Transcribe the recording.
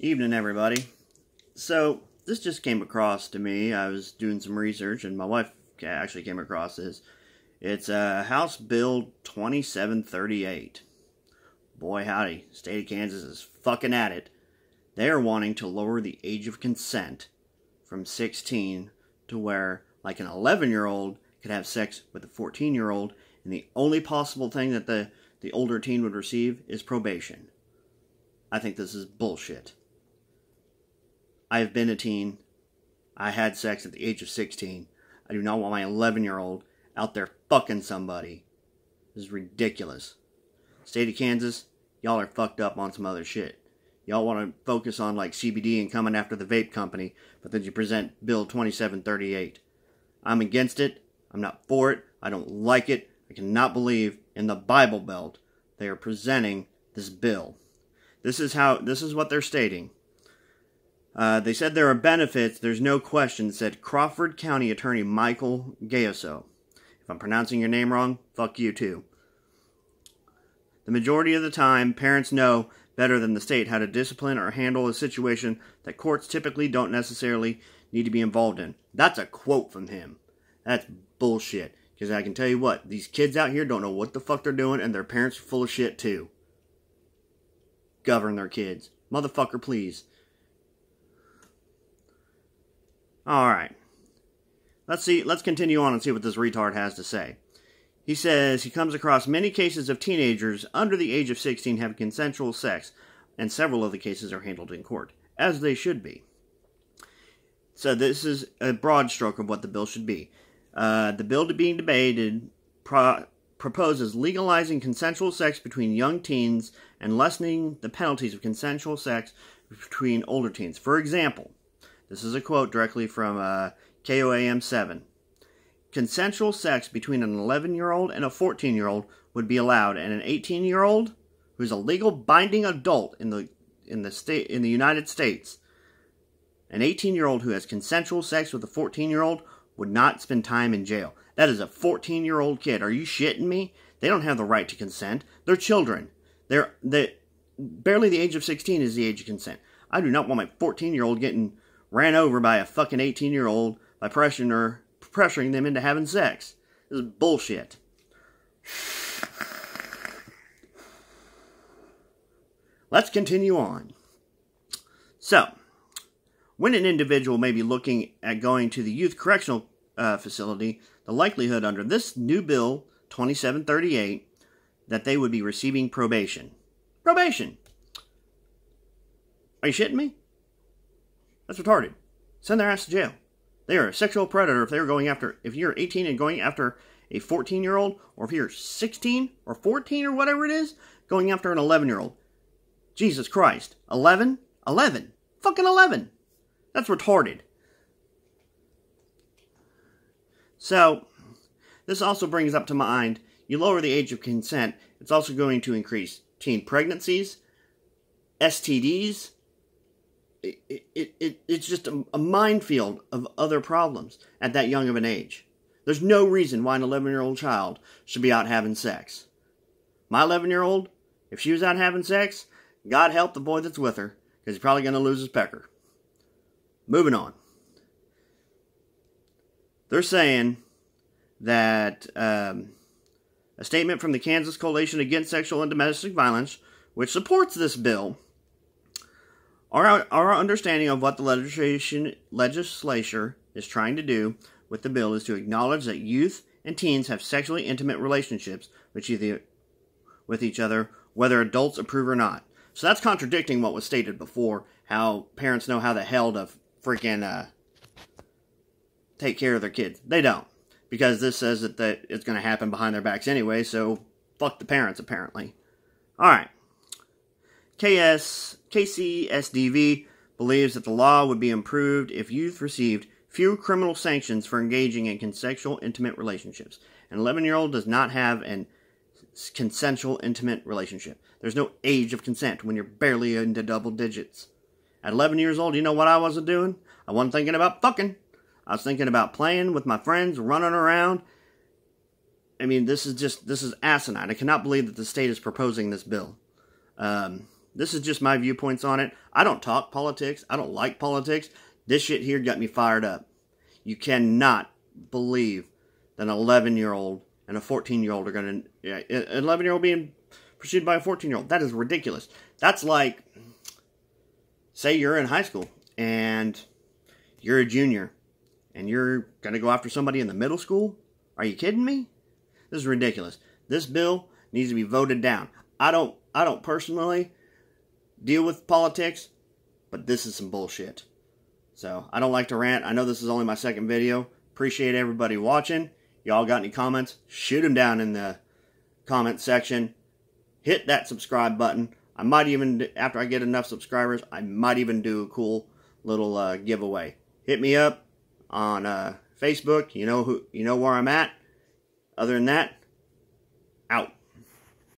Evening, everybody. So, this just came across to me. I was doing some research, and my wife actually came across this. It's House Bill 2738. Boy, howdy. State of Kansas is fucking at it. They are wanting to lower the age of consent from 16 to where, like, an 11-year-old could have sex with a 14-year-old, and the only possible thing that the older teen would receive is probation. I think this is bullshit. I have been a teen. I had sex at the age of 16. I do not want my 11-year-old out there fucking somebody. This is ridiculous. State of Kansas, y'all are fucked up on some other shit. Y'all want to focus on like CBD and coming after the vape company, but then you present Bill 2738. I'm against it. I'm not for it. I don't like it. I cannot believe in the Bible Belt they are presenting this bill. This is what they're stating. They said there are benefits, there's no question, said Crawford County Attorney Michael Gayoso. If I'm pronouncing your name wrong, fuck you too. The majority of the time, parents know better than the state how to discipline or handle a situation that courts typically don't necessarily need to be involved in. That's a quote from him. That's bullshit. Because I can tell you what, these kids out here don't know what the fuck they're doing, and their parents are full of shit too. Govern their kids. Motherfucker, please. Alright. Let's continue on and see what this retard has to say. He says he comes across many cases of teenagers under the age of 16 having consensual sex, and several of the cases are handled in court, as they should be. So this is a broad stroke of what the bill should be. The bill being debated proposes legalizing consensual sex between young teens and lessening the penalties of consensual sex between older teens. For example, this is a quote directly from KOAM 7. Consensual sex between an 11-year-old and a 14-year-old would be allowed, and an 18-year-old who's a legal binding adult in the United States, an 18-year-old who has consensual sex with a 14-year-old would not spend time in jail. That is a 14-year-old kid. Are you shitting me? They don't have the right to consent. They're children. Barely the age of 16 is the age of consent. I do not want my 14-year-old getting ran over by a fucking 18-year-old by pressuring them into having sex. This is bullshit. Let's continue on. So, when an individual may be looking at going to the youth correctional facility, the likelihood under this new bill, 2738, that they would be receiving probation. Probation! Are you shitting me? That's retarded. Send their ass to jail. They are a sexual predator if you're 18 and going after a 14-year-old, or if you're 16 or 14 or whatever it is, going after an 11-year-old. Jesus Christ. 11? 11. Fucking 11. That's retarded. So, this also brings up to mind, you lower the age of consent, it's also going to increase teen pregnancies, STDs. It's just a minefield of other problems at that young of an age. There's no reason why an 11-year-old child should be out having sex. My 11-year-old, if she was out having sex, God help the boy that's with her, because he's probably going to lose his pecker. Moving on. They're saying that a statement from the Kansas Coalition Against Sexual and Domestic Violence, which supports this bill, our understanding of what the legislature is trying to do with the bill is to acknowledge that youth and teens have sexually intimate relationships with each other, whether adults approve or not. So that's contradicting what was stated before, how parents know how the hell to freaking take care of their kids. They don't. Because this says that it's going to happen behind their backs anyway, so fuck the parents, apparently. Alright. KCSDV believes that the law would be improved if youth received few criminal sanctions for engaging in consensual intimate relationships. An 11-year-old does not have an consensual intimate relationship. There's no age of consent when you're barely into double digits. At 11 years old, you know what I wasn't doing? I wasn't thinking about fucking. I was thinking about playing with my friends, running around. I mean, this is asinine. I cannot believe that the state is proposing this bill. This is just my viewpoints on it. I don't talk politics. I don't like politics. This shit here got me fired up. You cannot believe that an 11-year-old and a 14-year-old are going to... an 11-year-old being pursued by a 14-year-old. That is ridiculous. That's like... Say you're in high school and you're a junior and you're going to go after somebody in the middle school? Are you kidding me? This is ridiculous. This bill needs to be voted down. I don't personally deal with politics, but this is some bullshit. So, I don't like to rant. I know this is only my second video. Appreciate everybody watching. Y'all got any comments? Shoot them down in the comment section. Hit that subscribe button. I might even, after I get enough subscribers, I might even do a cool little giveaway. Hit me up on Facebook. You know where I'm at. Other than that, out.